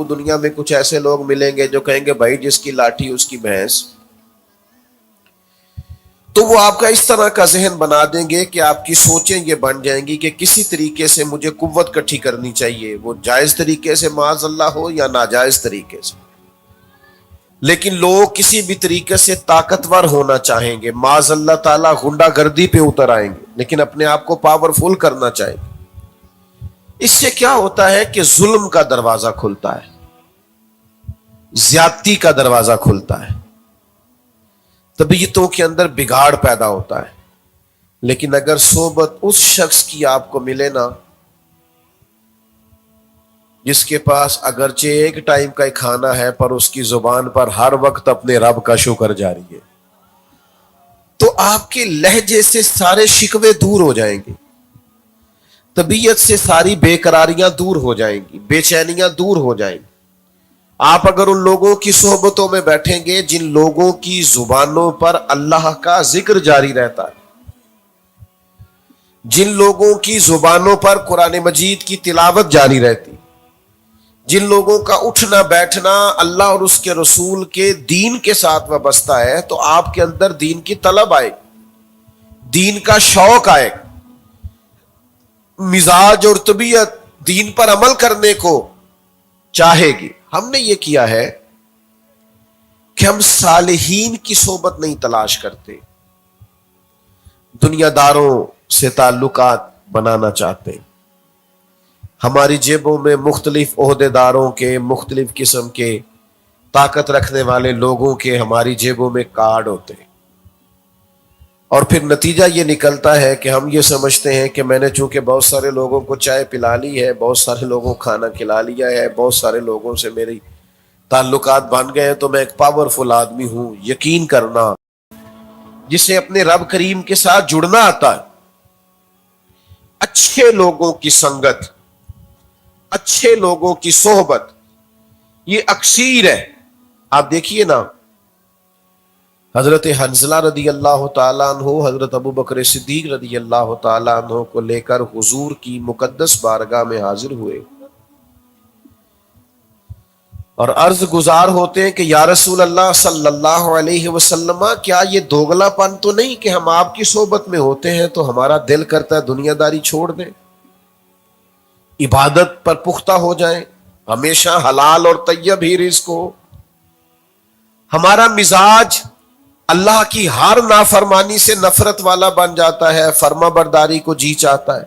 کو دنیا میں کچھ ایسے لوگ ملیں گے جو کہیں گے بھائی جس کی لاٹھی اس کی بھینس، تو وہ آپ کا اس طرح کا ذہن بنا دیں گے کہ آپ کی سوچیں یہ بن جائیں گی کہ کسی طریقے سے مجھے قوت کٹھی کرنی چاہیے، وہ جائز طریقے سے معاذ اللہ ہو یا ناجائز طریقے سے، لیکن لوگ کسی بھی طریقے سے طاقتور ہونا چاہیں گے، معاذ اللہ تعالیٰ غنڈہ گردی پہ اتر آئیں گے، لیکن اپنے آپ کو پاورفل کرنا چاہیں گے۔ اس سے کیا ہوتا ہے کہ ظلم کا دروازہ کھلتا ہے، زیادتی کا دروازہ کھلتا ہے، طبیعتوں کے اندر بگاڑ پیدا ہوتا ہے۔ لیکن اگر صحبت اس شخص کی آپ کو ملے نا جس کے پاس اگرچہ ایک ٹائم کا کھانا ہے پر اس کی زبان پر ہر وقت اپنے رب کا شکر جاری ہے، تو آپ کے لہجے سے سارے شکوے دور ہو جائیں گے، طبیعت سے ساری بے قراریاں دور ہو جائیں گی، بے چینیاں دور ہو جائیں گی۔ آپ اگر ان لوگوں کی صحبتوں میں بیٹھیں گے جن لوگوں کی زبانوں پر اللہ کا ذکر جاری رہتا ہے، جن لوگوں کی زبانوں پر قرآن مجید کی تلاوت جاری رہتی، جن لوگوں کا اٹھنا بیٹھنا اللہ اور اس کے رسول کے دین کے ساتھ وابستہ ہے، تو آپ کے اندر دین کی طلب آئے، دین کا شوق آئے، مزاج اور طبیعت دین پر عمل کرنے کو چاہے گی۔ ہم نے یہ کیا ہے کہ ہم صالحین کی صحبت نہیں تلاش کرتے، دنیا داروں سے تعلقات بنانا چاہتے ہیں۔ ہماری جیبوں میں مختلف عہدے داروں کے، مختلف قسم کے طاقت رکھنے والے لوگوں کے ہماری جیبوں میں کارڈ ہوتے ہیں، اور پھر نتیجہ یہ نکلتا ہے کہ ہم یہ سمجھتے ہیں کہ میں نے چونکہ بہت سارے لوگوں کو چائے پلا لی ہے، بہت سارے لوگوں کو کھانا کھلا لیا ہے، بہت سارے لوگوں سے میری تعلقات بن گئے ہیں، تو میں ایک پاورفل آدمی ہوں۔ یقین کرنا، جسے اپنے رب کریم کے ساتھ جڑنا آتا ہے، اچھے لوگوں کی سنگت، اچھے لوگوں کی صحبت یہ اکثیر ہے۔ آپ دیکھیے نا، حضرت حنظلہ رضی اللہ تعالیٰ عنہ حضرت ابو بکر صدیق رضی اللہ تعالیٰ عنہ کو لے کر حضور کی مقدس بارگاہ میں حاضر ہوئے اور عرض گزار ہوتے ہیں کہ یا رسول اللہ صلی اللہ علیہ وسلم، کیا یہ دوغلا پن تو نہیں کہ ہم آپ کی صحبت میں ہوتے ہیں تو ہمارا دل کرتا ہے دنیا داری چھوڑ دیں، عبادت پر پختہ ہو جائیں، ہمیشہ حلال اور طیب ہی رزق ہو، ہمارا مزاج اللہ کی ہر نافرمانی سے نفرت والا بن جاتا ہے، فرما برداری کو جی چاہتا ہے،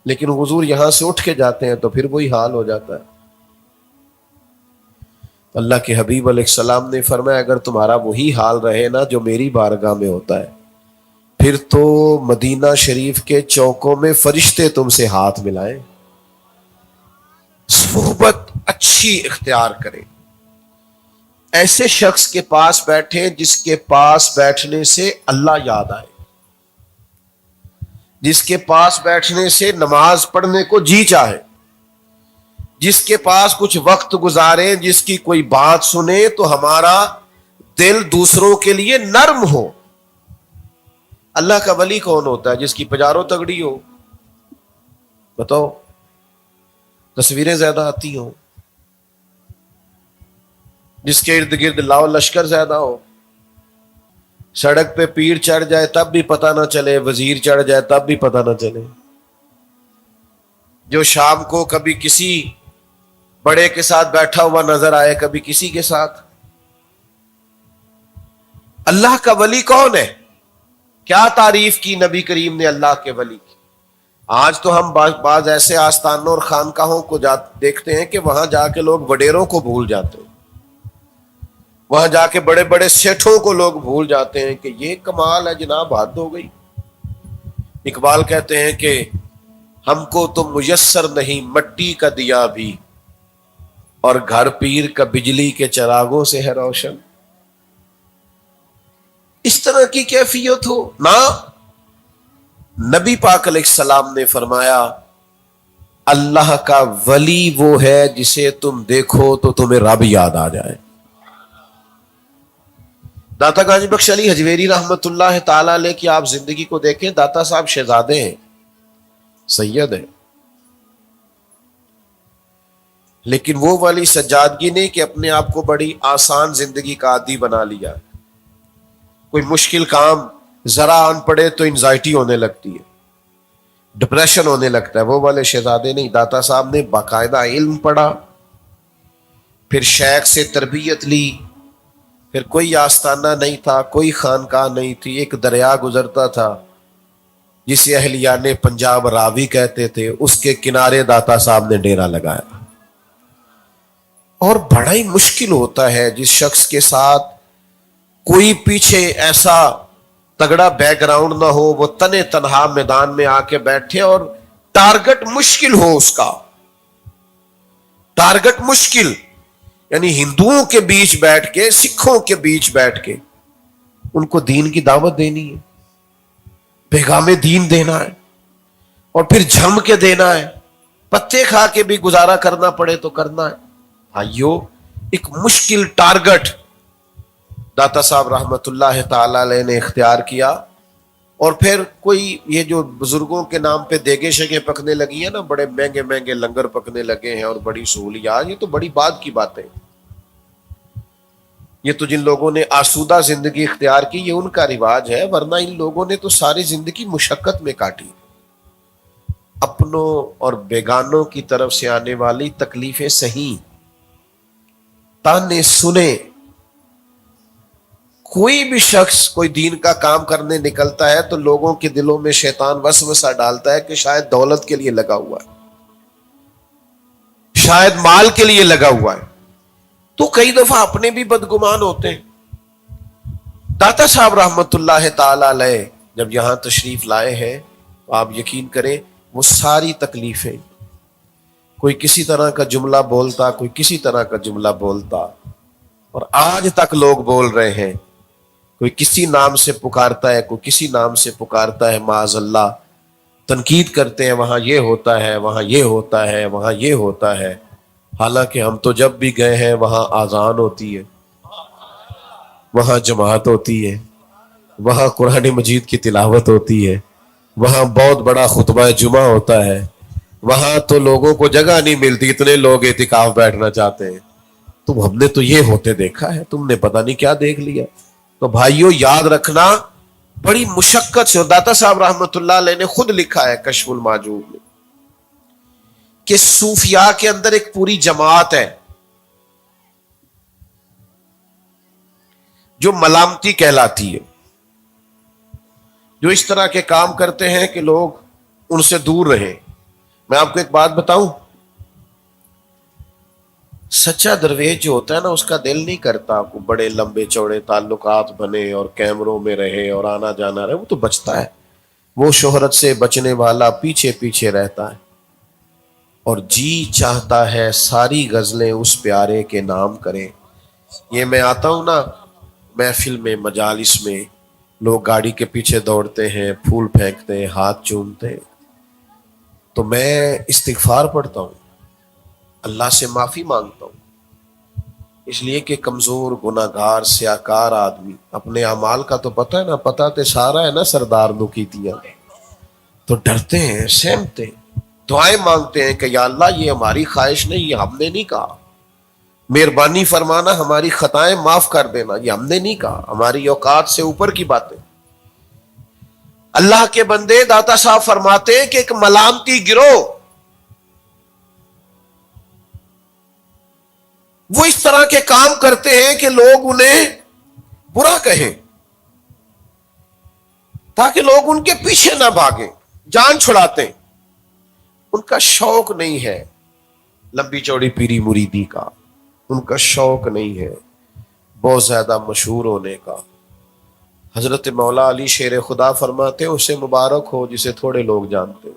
لیکن حضور یہاں سے اٹھ کے جاتے ہیں تو پھر وہی حال ہو جاتا ہے۔ اللہ کے حبیب علیہ السلام نے فرمایا اگر تمہارا وہی حال رہے نا جو میری بارگاہ میں ہوتا ہے، پھر تو مدینہ شریف کے چوکوں میں فرشتے تم سے ہاتھ ملائیں۔ صحبت اچھی اختیار کریں، ایسے شخص کے پاس بیٹھیں جس کے پاس بیٹھنے سے اللہ یاد آئے، جس کے پاس بیٹھنے سے نماز پڑھنے کو جی چاہے، جس کے پاس کچھ وقت گزارے، جس کی کوئی بات سنے تو ہمارا دل دوسروں کے لیے نرم ہو۔ اللہ کا ولی کون ہوتا ہے؟ جس کی پجاروں تگڑی ہو، بتاؤ، تصویریں زیادہ آتی ہوں، جس کے ارد گرد لاؤ لشکر زیادہ ہو، سڑک پہ پیر چڑھ جائے تب بھی پتہ نہ چلے، وزیر چڑھ جائے تب بھی پتہ نہ چلے، جو شام کو کبھی کسی بڑے کے ساتھ بیٹھا ہوا نظر آئے، کبھی کسی کے ساتھ۔ اللہ کا ولی کون ہے؟ کیا تعریف کی نبی کریم نے اللہ کے ولی کی۔ آج تو ہم بعض ایسے آستانوں اور خانقاہوں کو دیکھتے ہیں کہ وہاں جا کے لوگ وڈیروں کو بھول جاتے ہیں، وہاں جا کے بڑے بڑے سیٹھوں کو لوگ بھول جاتے ہیں کہ یہ کمال ہے جناب، حد ہو گئی۔ اقبال کہتے ہیں کہ ہم کو تو میسر نہیں مٹی کا دیا بھی، اور گھر پیر کا بجلی کے چراغوں سے ہے روشن۔ اس طرح کی کیفیت ہو نہ، نبی پاک علیہ السلام نے فرمایا اللہ کا ولی وہ ہے جسے تم دیکھو تو تمہیں رب یاد آ جائے۔ داتا گانج بخش علی حجویری رحمت اللہ تعالی علیہ کی آپ زندگی کو دیکھیں، داتا صاحب شہزادے ہیں، سید ہیں، لیکن وہ والی سجادگی نہیں کہ اپنے آپ کو بڑی آسان زندگی کا عادی بنا لیا. کوئی مشکل کام ذرا آن پڑے تو انزائٹی ہونے لگتی ہے, ڈپریشن ہونے لگتا ہے. وہ والے شہزادے نہیں. داتا صاحب نے باقاعدہ علم پڑھا, پھر شیخ سے تربیت لی, پھر کوئی آستانہ نہیں تھا, کوئی خانقاہ نہیں تھی, ایک دریا گزرتا تھا جسے اہلیان پنجاب راوی کہتے تھے, اس کے کنارے داتا صاحب نے ڈیرا لگایا. اور بڑا ہی مشکل ہوتا ہے جس شخص کے ساتھ کوئی پیچھے ایسا تگڑا بیک گراؤنڈ نہ ہو, وہ تنے تنہا میدان میں آ کے بیٹھے اور ٹارگٹ مشکل ہو, اس کا ٹارگٹ مشکل, یعنی ہندوؤں کے بیچ بیٹھ کے, سکھوں کے بیچ بیٹھ کے ان کو دین کی دعوت دینی ہے, پیغام دین دینا ہے, اور پھر جھم کے دینا ہے, پتے کھا کے بھی گزارا کرنا پڑے تو کرنا ہے. بھائیو, ایک مشکل ٹارگٹ داتا صاحب رحمت اللہ تعالی علیہ نے اختیار کیا. اور پھر کوئی یہ جو بزرگوں کے نام پہ دیگے شگے پکنے لگی ہیں نا, بڑے مہنگے مہنگے لنگر پکنے لگے ہیں اور بڑی سہولیات, یہ تو بڑی بات کی باتیں. یہ تو جن لوگوں نے آسودہ زندگی اختیار کی یہ ان کا رواج ہے, ورنہ ان لوگوں نے تو ساری زندگی مشقت میں کاٹی. اپنوں اور بیگانوں کی طرف سے آنے والی تکلیفیں سہی, تانے سنے. کوئی بھی شخص کوئی دین کا کام کرنے نکلتا ہے تو لوگوں کے دلوں میں شیطان وسوسہ ڈالتا ہے کہ شاید دولت کے لیے لگا ہوا ہے, شاید مال کے لیے لگا ہوا ہے. تو کئی دفعہ اپنے بھی بدگمان ہوتے ہیں. داتا صاحب رحمت اللہ تعالی علیہ جب یہاں تشریف لائے ہیں تو آپ یقین کریں وہ ساری تکلیفیں, کوئی کسی طرح کا جملہ بولتا, کوئی کسی طرح کا جملہ بولتا, اور آج تک لوگ بول رہے ہیں. کوئی کسی نام سے پکارتا ہے, کوئی کسی نام سے پکارتا ہے, معاذ اللہ تنقید کرتے ہیں, وہاں یہ ہوتا ہے, وہاں یہ ہوتا ہے, وہاں یہ ہوتا ہے. حالانکہ ہم تو جب بھی گئے ہیں وہاں آذان ہوتی ہے, وہاں جماعت ہوتی ہے, وہاں قرآن مجید کی تلاوت ہوتی ہے, وہاں بہت بڑا خطبہ جمعہ ہوتا ہے. وہاں تو لوگوں کو جگہ نہیں ملتی, اتنے لوگ اعتکاف بیٹھنا چاہتے ہیں. تو ہم نے تو یہ ہوتے دیکھا ہے, تم نے پتہ نہیں کیا دیکھ لیا. تو بھائیوں یاد رکھنا بڑی مشقت سے, داتا صاحب رحمت اللہ علیہ نے خود لکھا ہے کشف المعجوب میں کہ صوفیاء کے اندر ایک پوری جماعت ہے جو ملامتی کہلاتی ہے, جو اس طرح کے کام کرتے ہیں کہ لوگ ان سے دور رہیں. میں آپ کو ایک بات بتاؤں, سچا درویش جو ہوتا ہے نا اس کا دل نہیں کرتا کو بڑے لمبے چوڑے تعلقات بنے اور کیمروں میں رہے اور آنا جانا رہے, وہ تو بچتا ہے. وہ شہرت سے بچنے والا پیچھے پیچھے رہتا ہے اور جی چاہتا ہے ساری غزلیں اس پیارے کے نام کریں. یہ میں آتا ہوں نا محفل میں, مجالس میں, لوگ گاڑی کے پیچھے دوڑتے ہیں, پھول پھینکتے ہیں, ہاتھ چومتے ہیں, تو میں استغفار پڑھتا ہوں, اللہ سے معافی مانگتا ہوں, اس لیے کہ کمزور گناہگار سیاکار آدمی اپنے اعمال کا تو پتہ ہے نا, پتہ تے سارا ہے نا سردار نو کیتیاں, تو ڈرتے ہیں, سہمتے ہیں, دعائیں مانگتے ہیں کہ یا اللہ یہ ہماری خواہش نہیں, یہ ہم نے نہیں کہا, مہربانی فرمانا ہماری خطائیں معاف کر دینا, یہ ہم نے نہیں کہا, ہماری اوقات سے اوپر کی باتیں. اللہ کے بندے داتا صاحب فرماتے ہیں کہ ایک ملامتی گروہ وہ اس طرح کے کام کرتے ہیں کہ لوگ انہیں برا کہیں تاکہ لوگ ان کے پیچھے نہ بھاگیں, جان چھڑاتے ہیں. ان کا شوق نہیں ہے لمبی چوڑی پیری مریدی کا, ان کا شوق نہیں ہے بہت زیادہ مشہور ہونے کا. حضرت مولا علی شیر خدا فرماتے ہیں اسے مبارک ہو جسے تھوڑے لوگ جانتے,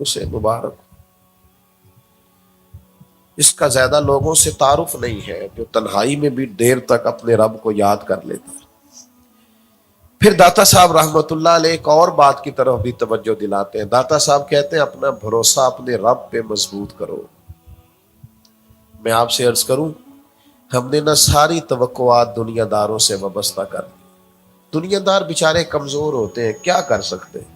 اسے مبارک ہو جس کا زیادہ لوگوں سے تعارف نہیں ہے, جو تنہائی میں بھی دیر تک اپنے رب کو یاد کر لیتا ہے. پھر داتا صاحب رحمت اللہ علیہ ایک اور بات کی طرف بھی توجہ دلاتے ہیں. داتا صاحب کہتے ہیں اپنا بھروسہ اپنے رب پہ مضبوط کرو. میں آپ سے عرض کروں, ہم نے نہ ساری توقعات دنیا داروں سے وابستہ کر دی. دنیا دار بیچارے کمزور ہوتے ہیں, کیا کر سکتے ہیں.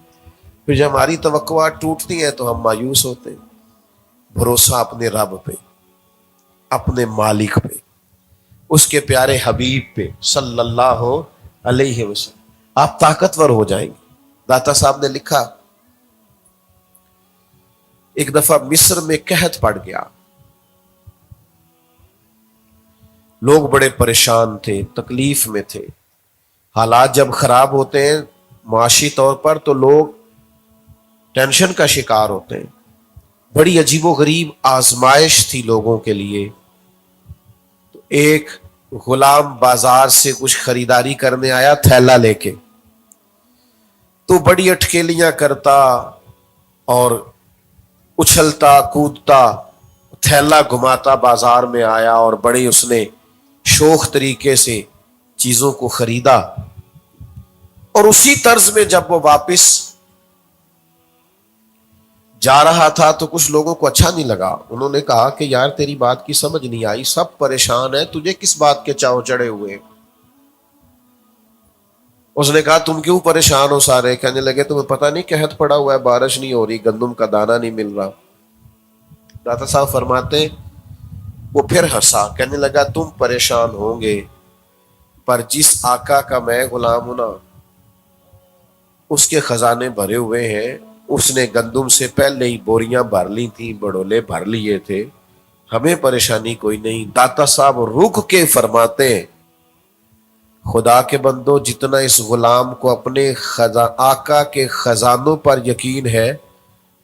پھر جب ہماری توقعات ٹوٹتی ہیں تو ہم مایوس ہوتے ہیں. بھروسہ اپنے رب پہ، اپنے مالک پہ، اس کے پیارے حبیب پہ صلی اللہ علیہ وسلم، آپ طاقتور ہو جائیں گے۔ داتا صاحب نے لکھا ایک دفعہ مصر میں قحط پڑ گیا، لوگ بڑے پریشان تھے، تکلیف میں تھے۔ حالات جب خراب ہوتے ہیں معاشی طور پر تو لوگ ٹینشن کا شکار ہوتے ہیں۔ بڑی عجیب و غریب آزمائش تھی لوگوں کے لیے۔ تو ایک غلام بازار سے کچھ خریداری کرنے آیا تھیلا لے کے، تو بڑی اٹکیلیاں کرتا اور اچھلتا کودتا تھیلا گھماتا بازار میں آیا، اور بڑے اس نے شوخ طریقے سے چیزوں کو خریدا۔ اور اسی طرز میں جب وہ واپس جا رہا تھا تو کچھ لوگوں کو اچھا نہیں لگا، انہوں نے کہا کہ یار تیری بات کی سمجھ نہیں آئی، سب پریشان ہیں، تجھے کس بات کے چاو چڑھے ہوئے؟ اس نے کہا تم کیوں پریشان ہو سارے؟ کہنے لگے تمہیں پتہ نہیں قحط پڑا ہوا ہے، بارش نہیں ہو رہی، گندم کا دانہ نہیں مل رہا۔ داتا صاحب فرماتے وہ پھر ہنسا، کہنے لگا تم پریشان ہوں گے، پر جس آقا کا میں غلام ہوں نا، اس کے خزانے بھرے ہوئے ہیں، اس نے گندم سے پہلے ہی بوریاں بھر لی تھیں، بڑولے بھر لیے تھے، ہمیں پریشانی کوئی نہیں۔ داتا صاحب رک کے فرماتے ہیں خدا کے بندو، جتنا اس غلام کو اپنے آقا کے خزانوں پر یقین ہے،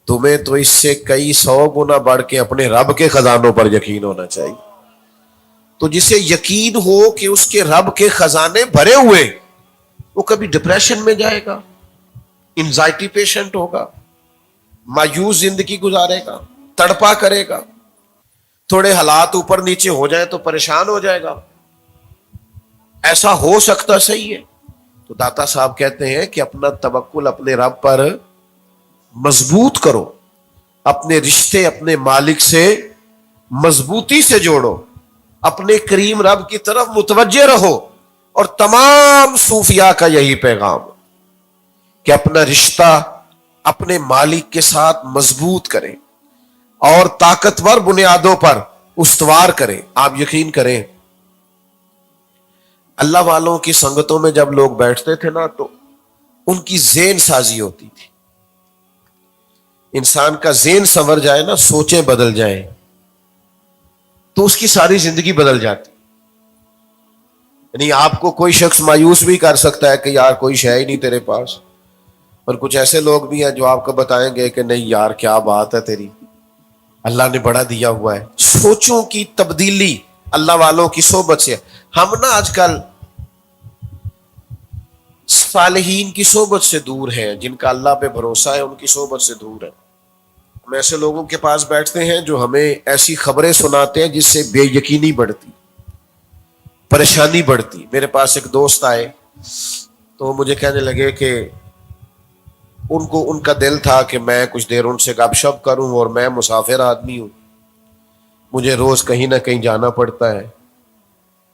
تمہیں تو اس سے کئی 100 گنا بڑھ کے اپنے رب کے خزانوں پر یقین ہونا چاہیے۔ تو جسے یقین ہو کہ اس کے رب کے خزانے بھرے ہوئے، وہ کبھی ڈپریشن میں جائے گا، انزائٹی پیشنٹ ہوگا، مایوس زندگی گزارے گا، تڑپا کرے گا، تھوڑے حالات اوپر نیچے ہو جائیں تو پریشان ہو جائے گا۔ ایسا ہو سکتا صحیح ہے؟ تو داتا صاحب کہتے ہیں کہ اپنا توکل اپنے رب پر مضبوط کرو، اپنے رشتے اپنے مالک سے مضبوطی سے جوڑو، اپنے کریم رب کی طرف متوجہ رہو۔ اور تمام صوفیاء کا یہی پیغام کہ اپنا رشتہ اپنے مالک کے ساتھ مضبوط کریں اور طاقتور بنیادوں پر استوار کریں۔ آپ یقین کریں اللہ والوں کی سنگتوں میں جب لوگ بیٹھتے تھے نا تو ان کی ذہن سازی ہوتی تھی۔ انسان کا ذہن سنور جائے نا، سوچیں بدل جائیں، تو اس کی ساری زندگی بدل جاتی۔ یعنی آپ کو کوئی شخص مایوس بھی کر سکتا ہے کہ یار کوئی شے ہی نہیں تیرے پاس، اور کچھ ایسے لوگ بھی ہیں جو آپ کو بتائیں گے کہ نہیں یار کیا بات ہے تیری، اللہ نے بڑا دیا ہوا ہے۔ سوچوں کی تبدیلی اللہ والوں کی صحبت سے۔ ہم نا آج کل صالحین کی صحبت سے دور ہیں، جن کا اللہ پہ بھروسہ ہے ان کی صحبت سے دور ہے۔ ہم ایسے لوگوں کے پاس بیٹھتے ہیں جو ہمیں ایسی خبریں سناتے ہیں جس سے بے یقینی بڑھتی، پریشانی بڑھتی۔ میرے پاس ایک دوست آئے تو مجھے کہنے لگے کہ ان کا دل تھا کہ میں کچھ دیر ان سے گپ شپ کروں، اور میں مسافر آدمی ہوں، مجھے روز کہیں نہ کہیں جانا پڑتا ہے،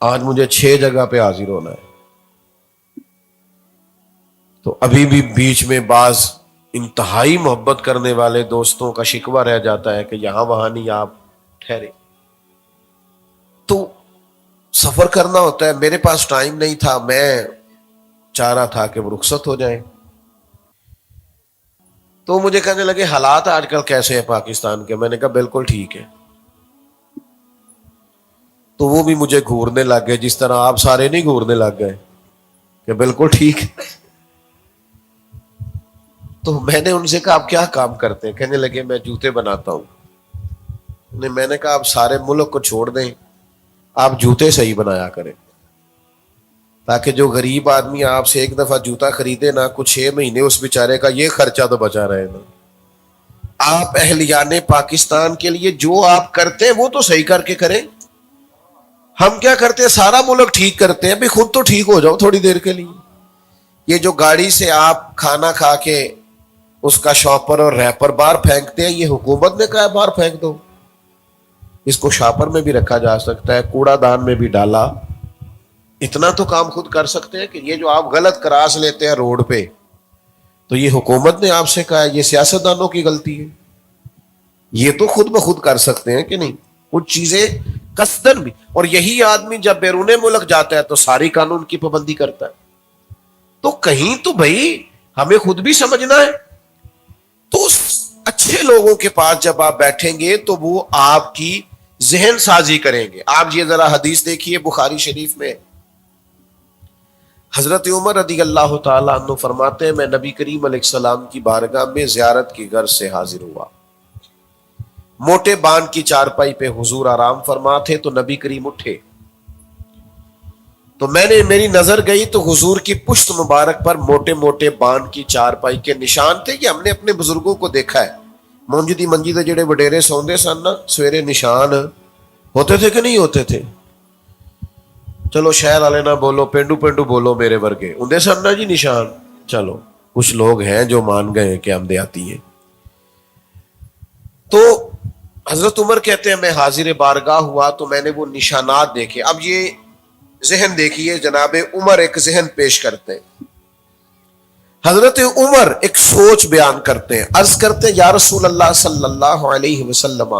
آج مجھے 6 جگہ پہ حاضر ہونا ہے۔ تو ابھی بھی بیچ میں بعض انتہائی محبت کرنے والے دوستوں کا شکوہ رہ جاتا ہے کہ یہاں وہاں نہیں آپ ٹھہرے۔ تو سفر کرنا ہوتا ہے، میرے پاس ٹائم نہیں تھا، میں چاہ رہا تھا کہ وہ رخصت ہو جائیں۔ تو مجھے کہنے لگے حالات آج کل کیسے ہیں پاکستان کے؟ میں نے کہا بالکل ٹھیک ہے۔ تو وہ بھی مجھے گھورنے لگ گئے، جس طرح آپ سارے نہیں گھورنے لگ گئے کہ بالکل ٹھیک ہے۔ تو میں نے ان سے کہا آپ کیا کام کرتے ہیں؟ کہنے لگے میں جوتے بناتا ہوں۔ میں نے کہا آپ سارے ملک کو چھوڑ دیں، آپ جوتے صحیح بنایا کریں، تاکہ جو غریب آدمی آپ سے ایک دفعہ جوتا خریدے نا، کچھ 6 مہینے اس بیچارے کا یہ خرچہ تو بچا رہے نا۔ آپ اہلیان پاکستان کے لیے جو آپ کرتے ہیں وہ تو صحیح کر کے کریں۔ ہم کیا کرتے ہیں؟ سارا ملک ٹھیک کرتے ہیں، بھی خود تو ٹھیک ہو جاؤ تھوڑی دیر کے لیے۔ یہ جو گاڑی سے آپ کھانا کھا کے اس کا شاپر اور ریپر باہر پھینکتے ہیں، یہ حکومت نے کہا باہر پھینک دو، اس کو شاپر میں بھی رکھا جا سکتا ہے، کوڑا دان میں بھی ڈالا۔ اتنا تو کام خود کر سکتے ہیں کہ یہ جو آپ غلط کراس لیتے ہیں روڈ پہ، تو یہ حکومت نے آپ سے کہا ہے، یہ سیاستدانوں کی غلطی ہے۔ یہ تو خود بخود کر سکتے ہیں کہ نہیں، کچھ چیزیں قصدن بھی. اور یہی آدمی جب بیرون ملک جاتا ہے تو ساری قانون کی پابندی کرتا ہے. تو کہیں تو بھائی ہمیں خود بھی سمجھنا ہے. تو اچھے لوگوں کے پاس جب آپ بیٹھیں گے تو وہ آپ کی ذہن سازی کریں گے. آپ یہ ذرا حدیث دیکھیے بخاری شریف میں، حضرت عمر رضی اللہ تعالیٰ عنہ فرماتے ہیں میں نبی کریم علیہ السلام کی بارگاہ میں زیارت کی غرض سے حاضر ہوا. موٹے بان کی چارپائی پہ حضور آرام فرما تھے تو نبی کریم اٹھے تو میری نظر گئی تو حضور کی پشت مبارک پر موٹے موٹے بان کی چارپائی کے نشان تھے کہ ہم نے اپنے بزرگوں کو دیکھا ہے. منجدی منجی دے جڑے وڈیرے سوندے سن نا سویرے نشان ہوتے تھے کہ نہیں ہوتے تھے؟ چلو شہر والے نہ بولو، پینڈو پینڈو بولو میرے ورگے اندے سن نا جی نشان. چلو کچھ لوگ ہیں جو مان گئے کہ ہم دیہاتی ہیں. تو حضرت عمر کہتے ہیں میں حاضر بارگاہ ہوا تو میں نے وہ نشانات دیکھے. اب یہ ذہن دیکھیے، جناب عمر ایک ذہن پیش کرتے ہیں. حضرت عمر ایک سوچ بیان کرتے ہیں، عرض کرتے ہیں یا رسول اللہ صلی اللہ علیہ وسلم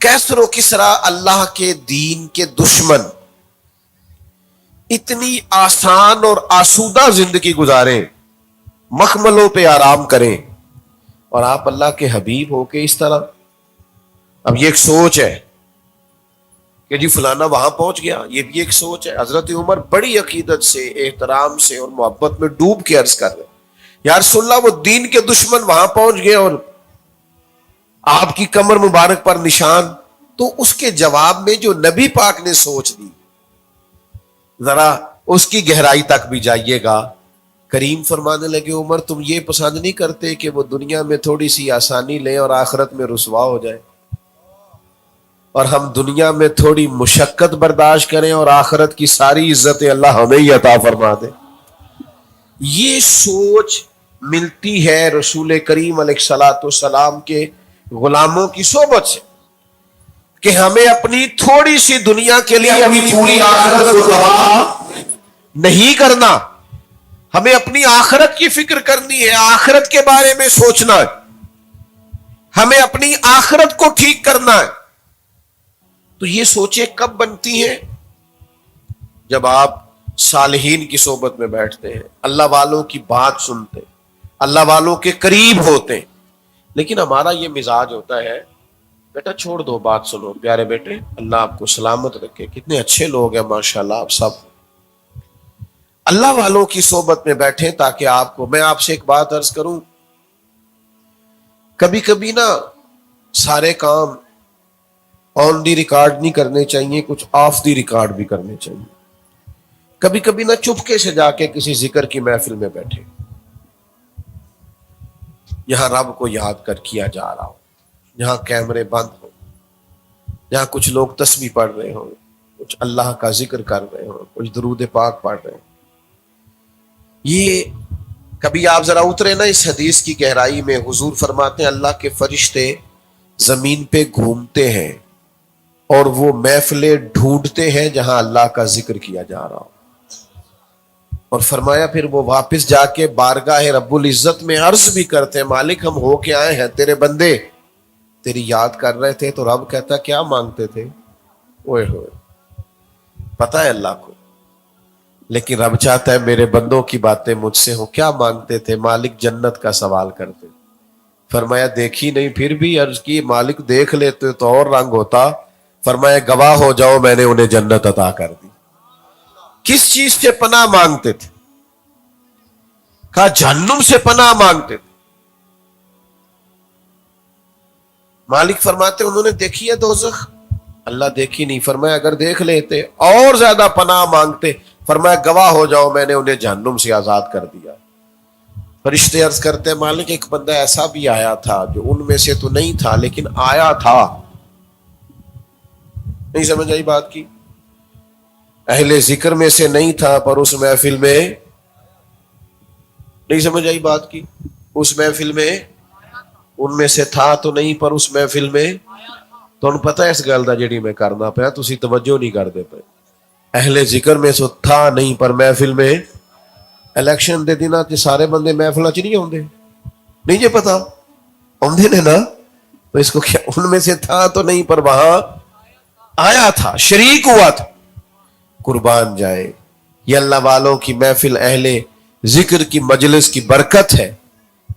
کیسر و کسرا اللہ کے دین کے دشمن اتنی آسان اور آسودہ زندگی گزاریں، مخملوں پہ آرام کریں، اور آپ اللہ کے حبیب ہو کے اس طرح. اب یہ ایک سوچ ہے کہ جی فلانا وہاں پہنچ گیا، یہ بھی ایک سوچ ہے. حضرت عمر بڑی عقیدت سے، احترام سے اور محبت میں ڈوب کے عرض کر رہے یا رسول اللہ وہ دین کے دشمن وہاں پہنچ گئے اور آپ کی کمر مبارک پر نشان. تو اس کے جواب میں جو نبی پاک نے سوچ دی ذرا اس کی گہرائی تک بھی جائیے گا. کریم فرمانے لگے عمر تم یہ پسند نہیں کرتے کہ وہ دنیا میں تھوڑی سی آسانی لیں اور آخرت میں رسوا ہو جائے، اور ہم دنیا میں تھوڑی مشقت برداشت کریں اور آخرت کی ساری عزت اللہ ہمیں ہی عطا فرما دے. یہ سوچ ملتی ہے رسول کریم علیہ الصلوۃ والسلام کے غلاموں کی صحبت سے کہ ہمیں اپنی تھوڑی سی دنیا کے لیے ابھی پوری آخرت کو تباہ نہیں کرنا. ہمیں اپنی آخرت کی فکر کرنی ہے، آخرت کے بارے میں سوچنا ہے، ہمیں اپنی آخرت کو ٹھیک کرنا ہے. تو یہ سوچیں کب بنتی ہیں؟ جب آپ صالحین کی صحبت میں بیٹھتے ہیں، اللہ والوں کی بات سنتے ہیں، اللہ والوں کے قریب ہوتے ہیں. لیکن ہمارا یہ مزاج ہوتا ہے بیٹا چھوڑ دو بات سنو، پیارے بیٹے اللہ آپ کو سلامت رکھے، کتنے اچھے لوگ ہیں ماشاءاللہ آپ سب. اللہ والوں کی صحبت میں بیٹھیں تاکہ آپ کو. میں آپ سے ایک بات عرض کروں، کبھی کبھی نا سارے کام آن دی ریکارڈ نہیں کرنے چاہیے، کچھ آف دی ریکارڈ بھی کرنے چاہیے. کبھی کبھی نہ چپکے سے جا کے کسی ذکر کی محفل میں بیٹھے، یہاں رب کو یاد کر کیا جا رہا ہو، یہاں کیمرے بند ہو، یہاں کچھ لوگ تسبیح پڑھ رہے ہوں، کچھ اللہ کا ذکر کر رہے ہوں، کچھ درود پاک پڑھ رہے ہیں. یہ کبھی آپ ذرا اترے نا اس حدیث کی گہرائی میں. حضور فرماتے ہیں اللہ کے فرشتے زمین پہ گھومتے ہیں اور وہ محفلیں ڈھونڈتے ہیں جہاں اللہ کا ذکر کیا جا رہا ہو. اور فرمایا پھر وہ واپس جا کے بارگاہ رب العزت میں عرض بھی کرتے ہیں مالک ہم ہو کے آئے ہیں، تیرے بندے تیری یاد کر رہے تھے. تو رب کہتا کیا مانگتے تھے؟ اوئے ہوئے پتا ہے اللہ کو، لیکن رب چاہتا ہے میرے بندوں کی باتیں مجھ سے ہوں. کیا مانگتے تھے؟ مالک جنت کا سوال کرتے. فرمایا دیکھی نہیں، پھر بھی عرض کی مالک دیکھ لیتے تو اور رنگ ہوتا. فرمایا گواہ ہو جاؤ میں نے انہیں جنت عطا کر دی. کس چیز سے پناہ مانگتے تھے؟ کہا جہنم سے پناہ مانگتے تھے. مالک فرماتے انہوں نے دیکھی ہے دوزخ؟ اللہ دیکھی نہیں. فرمایا اگر دیکھ لیتے اور زیادہ پناہ مانگتے. فرمایا گواہ ہو جاؤ میں نے انہیں جہنم سے آزاد کر دیا. فرشتے عرض کرتے ہیں مالک ایک بندہ ایسا بھی آیا تھا جو ان میں سے تو نہیں تھا لیکن آیا تھا. نہیں سمجھ آئی بات کی؟ اہل ذکر میں سے نہیں تھا پر اس محفل میں. نہیں سمجھ آئی بات کی؟ اس محفل میں ان میں سے تھا تو نہیں پر اس محفل میں. تو انہوں پتہ ہے اس گل دا جڑی میں کرنا پیا تسی توجہ نہیں کردے پے. اہل ذکر میں سے تھا نہیں پر محفل میں. الیکشن دے دن سارے بندے محفل چ نہیں آتے؟ نہیں جی پتا آدھے نے نا. تو اس کو کیا ان میں سے تھا تو نہیں پر وہاں آیا تھا, شریک ہوا تھا. قربان جائے, یہ اللہ والوں کی محفل, اہل ذکر کی مجلس کی برکت ہے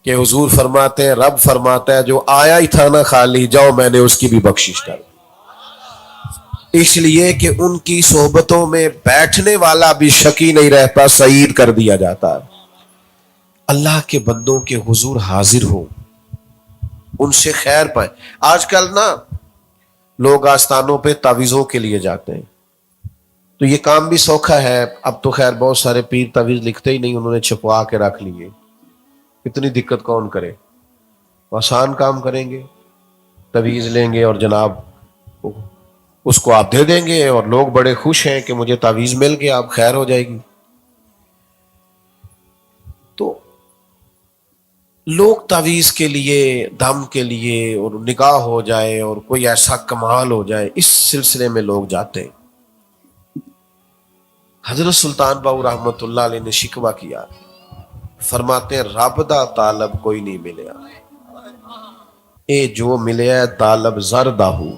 کہ حضور فرماتے ہیں, رب فرماتا ہے جو آیا ہی تھا نا خالی, جاؤ میں نے اس کی بھی بخشش کر دی. اس لیے کہ ان کی صحبتوں میں بیٹھنے والا بھی شکی نہیں رہتا, سعید کر دیا جاتا ہے. اللہ کے بندوں کے حضور حاضر ہو, ان سے خیر پائے. آج کل نا لوگ آستانوں پہ تعویذوں کے لیے جاتے ہیں, تو یہ کام بھی سوکھا ہے. اب تو خیر بہت سارے پیر تعویذ لکھتے ہی نہیں, انہوں نے چھپوا کے رکھ لیے. اتنی دقت کون کرے, آسان کام کریں گے, تعویذ لیں گے اور جناب اس کو آپ دے دیں گے اور لوگ بڑے خوش ہیں کہ مجھے تعویذ مل گیا, اب خیر ہو جائے گی. تو لوگ تعویذ کے لیے, دم کے لیے, اور نکاح ہو جائے اور کوئی ایسا کمال ہو جائے, اس سلسلے میں لوگ جاتے ہیں. حضرت سلطان باؤ رحمت اللہ علیہ نے شکوہ کیا, فرماتے ہیں رب دا طالب کوئی نہیں ملیا, اے جو ملیا طالب زردہ ہو,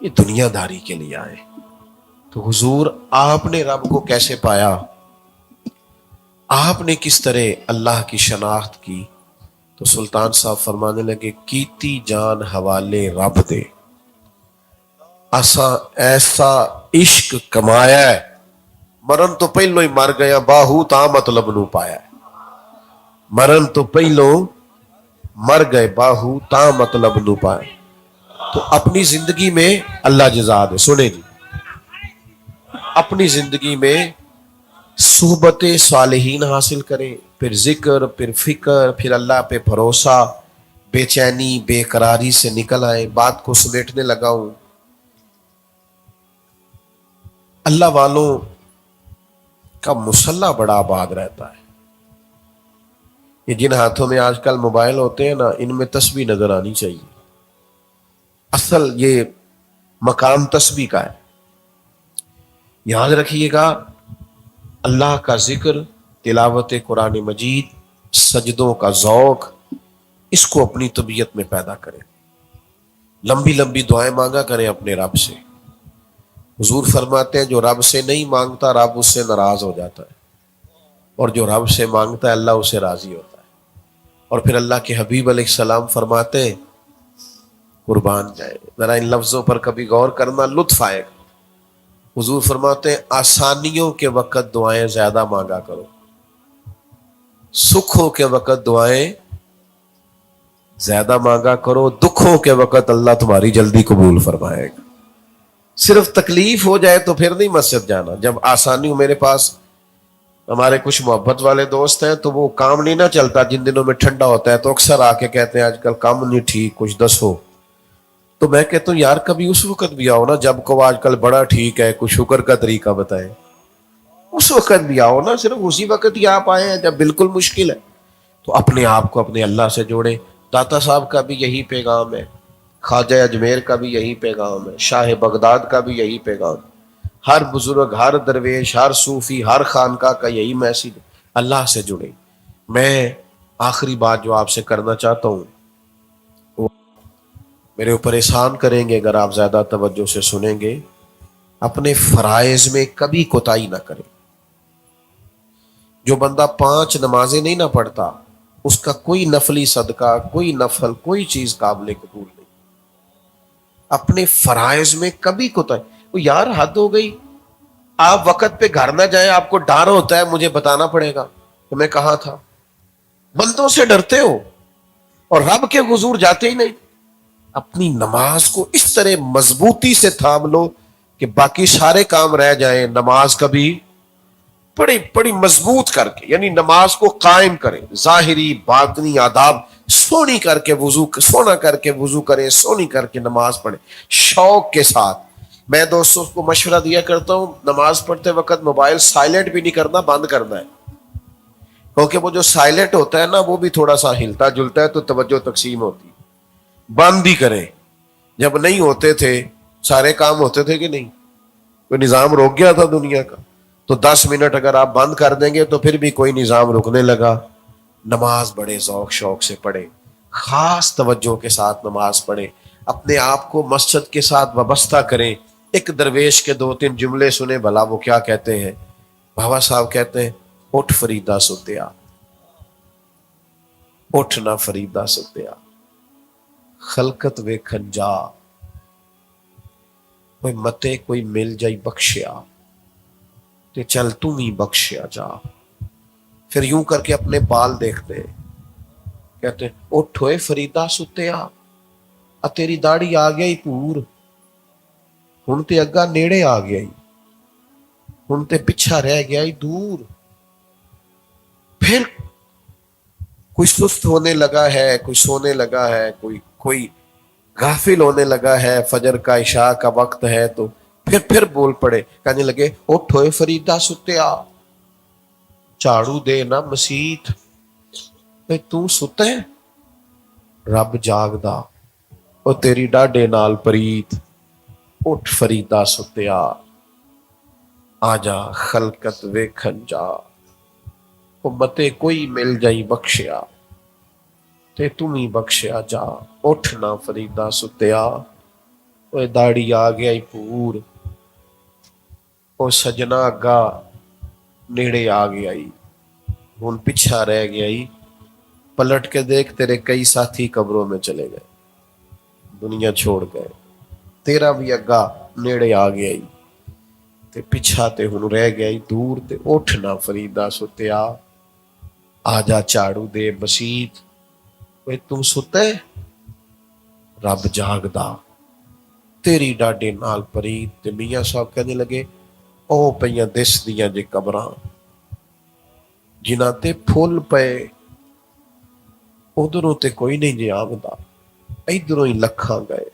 یہ دنیا داری کے لیے آئے. تو حضور آپ نے رب کو کیسے پایا, آپ نے کس طرح اللہ کی شناخت کی؟ تو سلطان صاحب فرمانے لگے, کیتی جان حوالے رب دے, ایسا عشق کمایا ہے, مرن تو پہلو ہی مر گیا, باہو تا مطلب نو پایا ہے. مرن تو پہلو مر گئے, باہو تا مطلب نو پائے. تو اپنی زندگی میں اللہ جزا دے. سنے جی, اپنی زندگی میں صحبت صالحین حاصل کریں, پھر ذکر, پھر فکر, پھر اللہ پہ بھروسہ, بے چینی بے قراری سے نکل آئے. بات کو سمیٹنے لگا ہوں, اللہ والوں کا مسلح بڑا آباد رہتا ہے. یہ جن ہاتھوں میں آج کل موبائل ہوتے ہیں نا, ان میں تسبیح نظر آنی چاہیے. اصل یہ مقام تسبیح کا ہے. یاد رکھیے گا, اللہ کا ذکر, تلاوت قرآن مجید, سجدوں کا ذوق, اس کو اپنی طبیعت میں پیدا کریں. لمبی لمبی دعائیں مانگا کریں اپنے رب سے. حضور فرماتے ہیں جو رب سے نہیں مانگتا رب اس سے ناراض ہو جاتا ہے, اور جو رب سے مانگتا ہے اللہ اسے راضی ہوتا ہے. اور پھر اللہ کے حبیب علیہ السلام فرماتے ہیں, قربان جائے, ذرا ان لفظوں پر کبھی غور کرنا, لطف آئے گا. حضور فرماتے ہیں آسانیوں کے وقت دعائیں زیادہ مانگا کرو, سکھوں کے وقت دعائیں زیادہ مانگا کرو, دکھوں کے وقت اللہ تمہاری جلدی قبول فرمائے گا. صرف تکلیف ہو جائے تو پھر نہیں مسجد جانا. جب آسانی ہو, میرے پاس ہمارے کچھ محبت والے دوست ہیں, تو وہ کام نہیں نہ چلتا جن دنوں میں ٹھنڈا ہوتا ہے, تو اکثر آ کے کہتے ہیں آج کل کام نہیں ٹھیک, کچھ دسو. تو میں کہتا ہوں یار کبھی اس وقت بھی آؤ نا جب کو آج کل بڑا ٹھیک ہے, کچھ شکر کا طریقہ بتائیں. اس وقت بھی آؤ نا, صرف اسی وقت ہی آپ آئے ہیں جب بالکل مشکل ہے. تو اپنے آپ کو اپنے اللہ سے جوڑے. داتا صاحب کا بھی یہی پیغام ہے, خواجہ اجمیر کا بھی یہی پیغام ہے, شاہ بغداد کا بھی یہی پیغام ہے, ہر بزرگ, ہر درویش, ہر صوفی, ہر خانقاہ کا یہی میسج, اللہ سے جڑے. میں آخری بات جو آپ سے کرنا چاہتا ہوں, میرے اوپر احسان کریں گے اگر آپ زیادہ توجہ سے سنیں گے, اپنے فرائض میں کبھی کوتاہی نہ کریں. جو بندہ 5 نمازیں نہیں نہ پڑھتا, اس کا کوئی نفلی صدقہ, کوئی نفل, کوئی چیز قابل قبول نہیں. اپنے فرائض میں کبھی کوتاہی. وہ یار حد ہو گئی, آپ وقت پہ گھر نہ جائیں, آپ کو ڈر ہوتا ہے مجھے بتانا پڑے گا کہ میں کہاں تھا. بندوں سے ڈرتے ہو اور رب کے حضور جاتے ہی نہیں. اپنی نماز کو اس طرح مضبوطی سے تھام لو کہ باقی سارے کام رہ جائیں, نماز کبھی بڑی بڑی مضبوط کر کے, یعنی نماز کو قائم کریں, ظاہری باطنی آداب سونی کر کے وضو, سونا کر کے وضو کریں, سونی کر کے نماز پڑھیں شوق کے ساتھ. میں دوستوں کو مشورہ دیا کرتا ہوں, نماز پڑھتے وقت موبائل سائلنٹ بھی نہیں کرنا, بند کرنا ہے. کیونکہ وہ جو سائلنٹ ہوتا ہے نا, وہ بھی تھوڑا سا ہلتا جلتا ہے تو توجہ تقسیم ہوتی ہے. بند ہی کریں. جب نہیں ہوتے تھے سارے کام ہوتے تھے کہ نہیں, کوئی نظام روک گیا تھا دنیا کا, تو 10 منٹ اگر آپ بند کر دیں گے تو پھر بھی کوئی نظام رکنے لگا. نماز بڑے ذوق شوق سے پڑھے, خاص توجہ کے ساتھ نماز پڑھیں، اپنے آپ کو مسجد کے ساتھ وابستہ کریں۔ ایک درویش کے 2-3 جملے سنے، بھلا وہ کیا کہتے ہیں؟ بابا صاحب کہتے ہیں، اٹھ فریدہ ستیا، اٹھ نہ فریدہ ستیا، خلقت ویکھن جا، کوئی متے کوئی مل جائی بخشیا تے چل تم ہی بخشیا جا۔ پھر یوں کر کے اپنے بال دیکھتے ہیں، کہتے ہیں اٹھ ہوئے فریدہ ستیا، تیری داڑھی آ گئی پور، ہن تے اگا نیڑے آ گیا، ہن تے پچھا رہ گیا دور۔ پھر کوئی سست ہونے لگا ہے، کوئی سونے لگا ہے، کوئی غافل ہونے لگا ہے، فجر کا عشاء کا وقت ہے، تو پھر بول پڑے، کہنے لگے اٹھ ہوئے فریدہ ستیا، جھاڑو دے نا مسیت، تو ستے رب جاگدا، او تیری ڈاڈے نال پریت، اٹھ فریدہ ستیا، آجا خلقت ویکھن جا، امتے کوئی مل جائی بخشیا تے تم ہی بخشیا جا۔ اٹھ نہ فریدہ ستیا، اوے داڑھی آ گیا پور، او سجنا اگا نیڑے آ گیا، ہن پیچھا رہ گیا، پلٹ کے دیکھ تیرے کئی ساتھی قبروں میں چلے گئے، دنیا چھوڑ گئے، تیرا بھی اگا نیڑے آ گیا، تے پیچھا تے ہن رہ گیا دور، تے اٹھ نہ فریدہ ستیا، آجا جھاڑو دے مسیت، اوے تو ستے رب جاگدا، تیری ڈاڈے نال پریت۔ تے میاں صاحب کہنے لگے او پئیاں دس دیاں جے قبراں جنہاں تے پھول پئے، ادھروں تے کوئی نہیں جے آمدا، ادھروں ہی لکھاں گئے،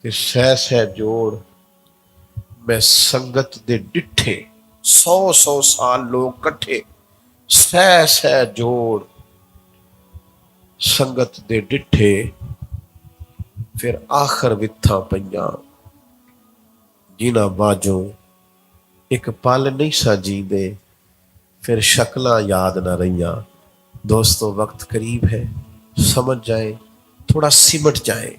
تے سہ جوڑ میں سنگت دے ڈٹھے، 100 سال لوگ کٹھے، سہ جوڑ سنگت دے ڈٹھے، پھر آخر وتھاں پئیاں جنہاں باجوں ایک پل نہیں سا جیندے، پھر شکلاں یاد نہ رہیاں۔ دوستو وقت قریب ہے، سمجھ جائیں، تھوڑا سمٹ جائیں،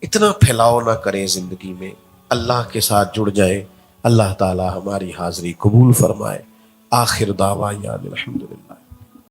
اتنا پھیلاؤ نہ کریں زندگی میں، اللہ کے ساتھ جڑ جائیں، اللہ تعالی ہماری حاضری قبول فرمائے۔ آخر دعویٰ الحمدللہ۔